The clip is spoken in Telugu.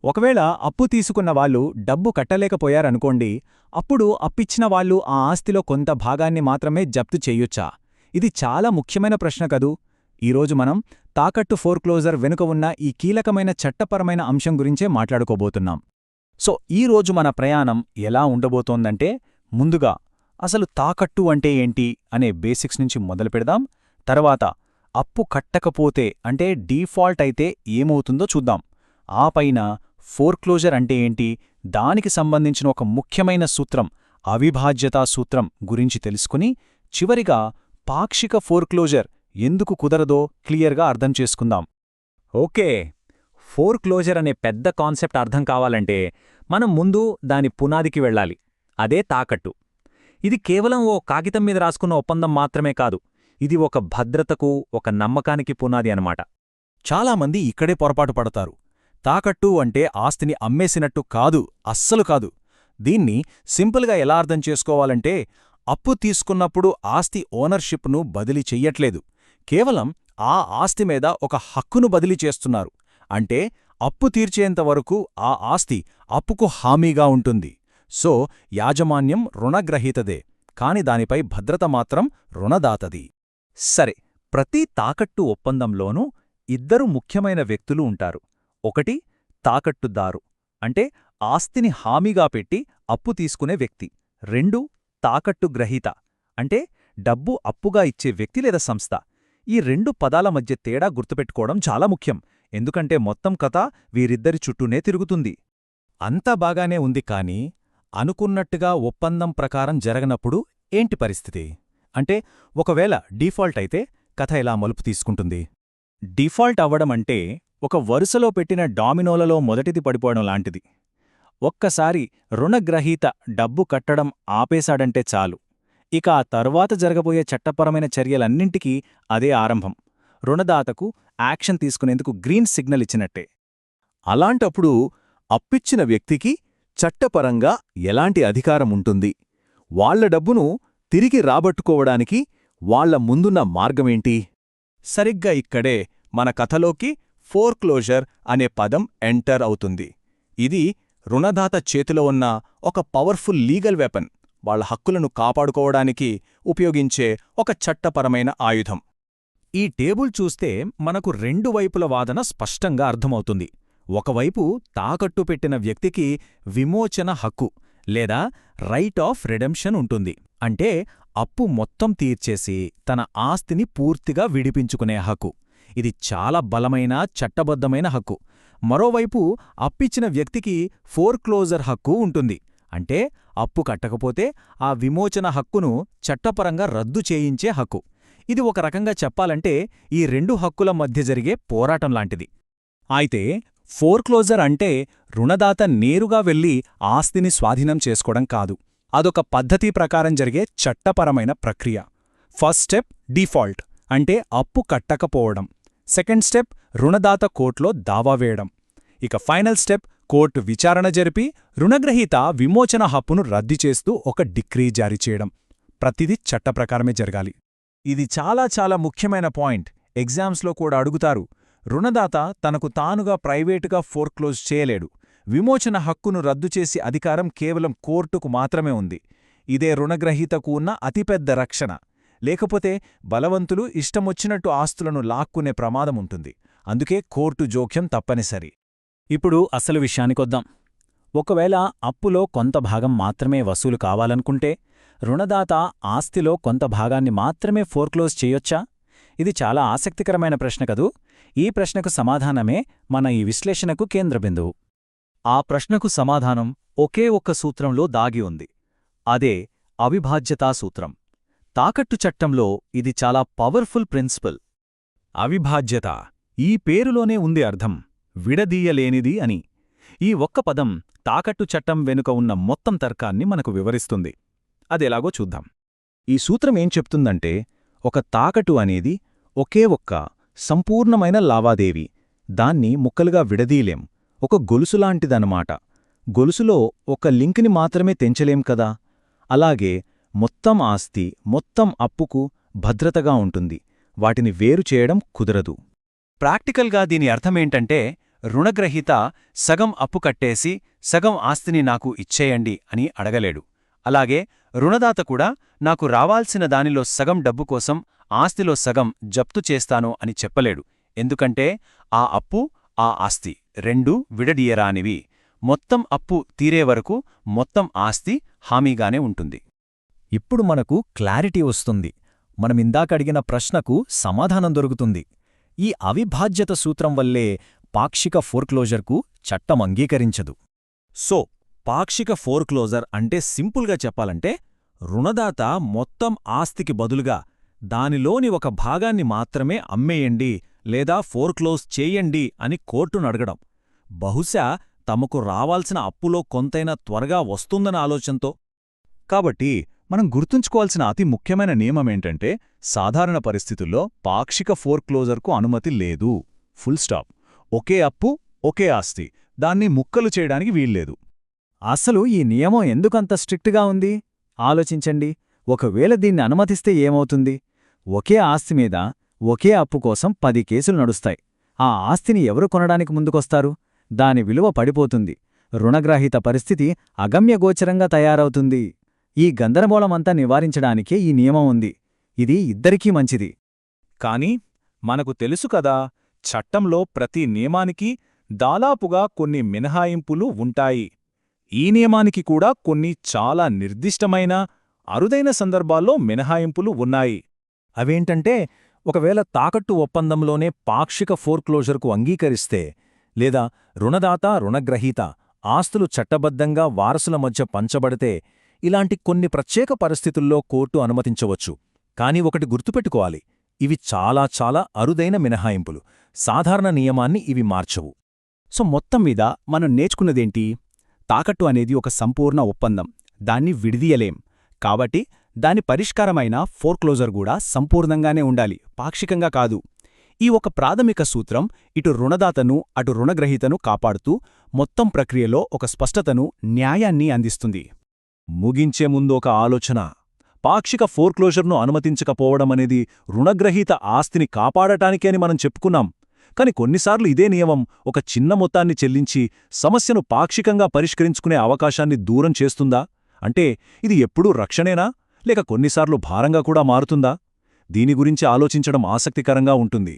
ఒకవేళ అప్పు తీసుకున్న వాళ్ళు డబ్బు కట్టలేకపోయారనుకోండి, అప్పుడు అప్పిచ్చిన వాళ్ళు ఆ ఆస్తిలో కొంత భాగాన్ని మాత్రమే జప్తు చెయ్యొచ్చా? ఇది చాలా ముఖ్యమైన ప్రశ్న కదూ. ఈరోజు మనం తాకట్టు ఫోర్క్లోజర్ వెనుక ఉన్న ఈ కీలకమైన చట్టపరమైన అంశం గురించే మాట్లాడుకోబోతున్నాం. సో ఈరోజు మన ప్రయాణం ఎలా ఉండబోతోందంటే, ముందుగా అసలు తాకట్టు అంటే ఏంటి అనే బేసిక్స్ నుంచి మొదలుపెడదాం. తర్వాత అప్పు కట్టకపోతే అంటే డీఫాల్ట్ అయితే ఏమవుతుందో చూద్దాం. ఆ పైన ఫోర్క్లోజర్ అంటే ఏంటి, దానికి సంబంధించిన ఒక ముఖ్యమైన సూత్రం అవిభాజ్యతా సూత్రం గురించి తెలుసుకుని, చివరిగా పాక్షిక ఫోర్క్లోజర్ ఎందుకు కుదరదో క్లియర్గా అర్థం చేసుకుందాం. ఓకే, ఫోర్క్లోజర్ అనే పెద్ద కాన్సెప్ట్ అర్థం కావాలంటే మనం ముందు దాని పునాదికి వెళ్ళాలి. అదే తాకట్టు. ఇది కేవలం ఓ కాగితం మీద రాసుకున్న ఒప్పందం మాత్రమే కాదు, ఇది ఒక భద్రతకు, ఒక నమ్మకానికి పునాది అన్నమాట. చాలామంది ఇక్కడే పొరపాటు పడతారు. తాకట్టు అంటే ఆస్తిని అమ్మేసినట్టు కాదు, అస్సలు కాదు. దీన్ని సింపుల్గా ఎలా అర్థం చేసుకోవాలంటే, అప్పు తీసుకున్నప్పుడు ఆస్తి ఓనర్షిప్ను బదిలీ చెయ్యట్లేదు, కేవలం ఆ ఆస్తి మీద ఒక హక్కును బదిలీ చేస్తున్నారు. అంటే అప్పు తీర్చేంతవరకు ఆ ఆస్తి అప్పుకు హామీగా ఉంటుంది. సో యాజమాన్యం రుణగ్రహీతదే, కాని దానిపై భద్రత మాత్రం రుణదాతది. సరే, ప్రతి తాకట్టు ఒప్పందంలోనూ ఇద్దరు ముఖ్యమైన వ్యక్తులు ఉంటారు. ఒకటి తాకట్టుదారు, అంటే ఆస్తిని హామీగా పెట్టి అప్పు తీసుకునే వ్యక్తి. రెండు తాకట్టు గ్రహీత, అంటే డబ్బు అప్పుగా ఇచ్చే వ్యక్తి లేదా సంస్థ. ఈ రెండు పదాల మధ్య తేడా గుర్తుపెట్టుకోవడం చాలా ముఖ్యం, ఎందుకంటే మొత్తం కథ వీరిద్దరి చుట్టూనే తిరుగుతుంది. అంతా బాగానే ఉంది, కానీ అనుకున్నట్టుగా ఒప్పందం ప్రకారం జరగనప్పుడు ఏంటి పరిస్థితి? అంటే ఒకవేళ డీఫాల్ట్ అయితే కథ ఎలా మలుపు తీసుకుంటుంది? డిఫాల్ట్ అవ్వడమంటే ఒక వరుసలో పెట్టిన డామినోలలో మొదటిది పడిపోవడం లాంటిది. ఒక్కసారి రుణగ్రహీత డబ్బు కట్టడం ఆపేశాడంటే చాలు, ఇక ఆ తర్వాత జరగబోయే చట్టపరమైన చర్యలన్నింటికీ అదే ఆరంభం. రుణదాతకు యాక్షన్ తీసుకునేందుకు గ్రీన్ సిగ్నల్ ఇచ్చినట్టే. అలాంటప్పుడు అప్పిచ్చిన వ్యక్తికి చట్టపరంగా ఎలాంటి అధికారముంటుంది? వాళ్ల డబ్బును తిరిగి రాబట్టుకోవడానికి వాళ్ల ముందున్న మార్గమేంటి? సరిగ్గా ఇక్కడే మన కథలోకి ఫోర్క్లోజర్ అనే పదం ఎంటర్ అవుతుంది. ఇది రుణదాత చేతిలో ఉన్న ఒక పవర్ఫుల్ లీగల్ వెపన్, వాళ్ల హక్కులను కాపాడుకోవడానికి ఉపయోగించే ఒక చట్టపరమైన ఆయుధం. ఈ టేబుల్ చూస్తే మనకు రెండు వైపుల వాదన స్పష్టంగా అర్థమవుతుంది. ఒకవైపు తాకట్టు పెట్టిన వ్యక్తికి విమోచన హక్కు లేదా రైట్ ఆఫ్ రిడెంప్షన్ ఉంటుంది, అంటే అప్పు మొత్తం తీర్చేసి తన ఆస్తిని పూర్తిగా విడిపించుకునే హక్కు. ఇది చాలా బలమైన చట్టబద్ధమైన హక్కు. మరోవైపు అప్పిచ్చిన వ్యక్తికి ఫోర్క్లోజర్ హక్కు ఉంటుంది, అంటే అప్పు కట్టకపోతే ఆ విమోచన హక్కును చట్టపరంగా రద్దు చేయించే హక్కు. ఇది ఒక రకంగా చెప్పాలంటే ఈ రెండు హక్కుల మధ్య జరిగే పోరాటం లాంటిది. అయితే ఫోర్క్లోజర్ అంటే రుణదాత నేరుగా వెళ్లి ఆస్తిని స్వాధీనం చేసుకోవడం కాదు, అదొక పద్ధతి ప్రకారం జరిగే చట్టపరమైన ప్రక్రియ. ఫస్ట్ స్టెప్ డీఫాల్ట్, అంటే అప్పు కట్టకపోవడం. సెకండ్ స్టెప్ రుణదాత కోర్టులో దావా వేయడం. ఇక ఫైనల్ స్టెప్ కోర్టు విచారణ జరిపి రుణగ్రహీత విమోచన హక్కును రద్దు చేస్తూ ఒక డిక్రీ జారీ చేయడం. ప్రతిదీ చట్టప్రకారమే జరగాలి. ఇది చాలా చాలా ముఖ్యమైన పాయింట్. ఎగ్జామ్స్లో కూడా అడుగుతారు. రుణదాత తనకు తానుగా ప్రైవేటుగా ఫోర్క్లోజ్ చేయలేడు. విమోచన హక్కును రద్దు చేసి అధికారం కేవలం కోర్టుకు మాత్రమే ఉంది. ఇదే రుణగ్రహీతకు ఉన్న అతిపెద్ద రక్షణ. లేకపోతే బలవంతులు ఇష్టమొచ్చినట్టు ఆస్తులను లాక్కునే ప్రమాదముంటుంది. అందుకే కోర్టు జోక్యం తప్పనిసరి. ఇప్పుడు అసలు విషయానికొద్దాం. ఒకవేళ అప్పులో కొంత భాగం మాత్రమే వసూలు కావాలనుకుంటే రుణదాత ఆస్తిలో కొంత భాగాన్ని మాత్రమే ఫోర్క్లోజ్ చేయొచ్చా? ఇది చాలా ఆసక్తికరమైన ప్రశ్న కదూ. ఈ ప్రశ్నకు సమాధానమే మన ఈ విశ్లేషణకు కేంద్రబిందువు. ఆ ప్రశ్నకు సమాధానం ఒకే ఒక్క సూత్రంలో దాగి ఉంది. అదే అవిభాజ్యతా సూత్రం. తాకట్టు చట్టంలో ఇది చాలా పవర్ఫుల్ ప్రిన్సిపల్. అవిభాజ్యత, ఈ పేరులోనే ఉంది అర్థం, విడదీయలేనిది అని. ఈ ఒక్క పదం తాకట్టు చట్టం వెనుక ఉన్న మొత్తం తర్కాన్ని మనకు వివరిస్తుంది. అదెలాగో చూద్దాం. ఈ సూత్రం ఏం చెప్తుందంటే, ఒక తాకట్టు అనేది ఒకే ఒక్క సంపూర్ణమైన లావాదేవీ. దాన్ని ముక్కలుగా విడదీయలేం. ఒక గొలుసులాంటిదన్నమాట. గొలుసులో ఒక లింక్ని మాత్రమే తెంచలేం కదా. అలాగే మొత్తం ఆస్తి మొత్తం అప్పుకు భద్రతగా ఉంటుంది. వాటిని వేరు చేయడం కుదరదు. ప్రాక్టికల్గా దీని అర్థమేంటంటే, రుణగ్రహీత సగం అప్పు కట్టేసి సగం ఆస్తిని నాకు ఇచ్చేయండి అని అడగలేడు. అలాగే రుణదాత కూడా నాకు రావాల్సిన దానిలో సగం డబ్బు కోసం ఆస్తిలో సగం జప్తు చేస్తాను అని చెప్పలేడు. ఎందుకంటే ఆ అప్పు, ఆ ఆస్తి రెండూ విడదీయరానివి. మొత్తం అప్పు తీరే వరకు మొత్తం ఆస్తి హామీగానే ఉంటుంది. ఇప్పుడు మనకు క్లారిటీ వస్తుంది. మనమిందాకడిగిన ప్రశ్నకు సమాధానం దొరుకుతుంది. ఈ అవిభాజ్యత సూత్రం వల్లే పాక్షిక ఫోర్క్లోజర్కు చట్టం అంగీకరించదు. సో పాక్షిక ఫోర్క్లోజర్ అంటే సింపుల్గా చెప్పాలంటే రుణదాత మొత్తం ఆస్తికి బదులుగా దానిలోని ఒక భాగాన్ని మాత్రమే అమ్మేయండి లేదా ఫోర్క్లోజ్ చేయండి అని కోర్టును అడగడం. బహుశా తమకు రావాల్సిన అప్పులో కొంతైనా త్వరగా వస్తుందన్న ఆలోచనతో. కాబట్టి మనం గుర్తుంచుకోవాల్సిన అతి ముఖ్యమైన నియమమేంటంటే సాధారణ పరిస్థితుల్లో పాక్షిక ఫోర్క్లోజర్కు అనుమతి లేదు. Full stop. ఒకే అప్పు, ఒకే ఆస్తి, దాన్ని ముక్కలు చేయడానికి వీల్లేదు. అసలు ఈ నియమం ఎందుకంత స్ట్రిక్ట్గా ఉంది? ఆలోచించండి. ఒకవేళ దీన్ని అనుమతిస్తే ఏమవుతుంది? ఒకే ఆస్తి మీద ఒకే అప్పు కోసం 10 కేసులు నడుస్తాయి. ఆ ఆస్తిని ఎవరు కొనడానికి ముందుకొస్తారు? దాని విలువ పడిపోతుంది. రుణగ్రహీత పరిస్థితి అగమ్యగోచరంగా తయారవుతుంది. ఈ గందరగోళమంతా నివారించడానికే ఈ నియమం ఉంది. ఇది ఇద్దరికీ మంచిది. కాని మనకు తెలుసు కదా, చట్టంలో ప్రతి నియమానికి దాదాపుగా కొన్ని మినహాయింపులు ఉంటాయి. ఈ నియమానికి కూడా కొన్ని చాలా నిర్దిష్టమైన, అరుదైన సందర్భాల్లో మినహాయింపులు ఉన్నాయి. అవేంటంటే, ఒకవేళ తాకట్టు ఒప్పందంలోనే పాక్షిక ఫోర్క్లోజర్కు అంగీకరిస్తే, లేదా రుణదాత, రుణగ్రహీత ఆస్తులు చట్టబద్ధంగా వారసుల మధ్య పంచబడితే, ఇలాంటి కొన్ని ప్రత్యేక పరిస్థితుల్లో కోర్టు అనుమతించవచ్చు. కాని ఒకటి గుర్తుపెట్టుకోవాలి, ఇవి చాలా చాలా అరుదైన మినహాయింపులు. సాధారణ నియమాన్ని ఇవి మార్చవు. సో మొత్తం మీద మనం నేర్చుకున్నదేంటి? తాకట్టు అనేది ఒక సంపూర్ణ ఒప్పందం. దాన్ని విడిదీయలేం. కాబట్టి దాని పరిష్కారమైన ఫోర్క్లోజర్ కూడా సంపూర్ణంగానే ఉండాలి, పాక్షికంగా కాదు. ఈ ఒక ప్రాథమిక సూత్రం ఇటు రుణదాతను అటు రుణగ్రహీతను కాపాడుతూ మొత్తం ప్రక్రియలో ఒక స్పష్టతను, న్యాయాన్ని అందిస్తుంది. ముగించే ముందు ఒక ఆలోచన. పాక్షిక ఫోర్క్లోజర్ను అనుమతించకపోవడమనేది రుణగ్రహీత ఆస్తిని కాపాడటానికే అని మనం చెప్పుకున్నాం. కాని కొన్నిసార్లు ఇదే నియమం ఒక చిన్న మొత్తాన్ని చెల్లించి సమస్యను పాక్షికంగా పరిష్కరించుకునే అవకాశాన్ని దూరం చేస్తుందా? అంటే ఇది ఎప్పుడూ రక్షణేనా, లేక కొన్నిసార్లు భారంగా కూడా మారుతుందా? దీని గురించి ఆలోచించడం ఆసక్తికరంగా ఉంటుంది.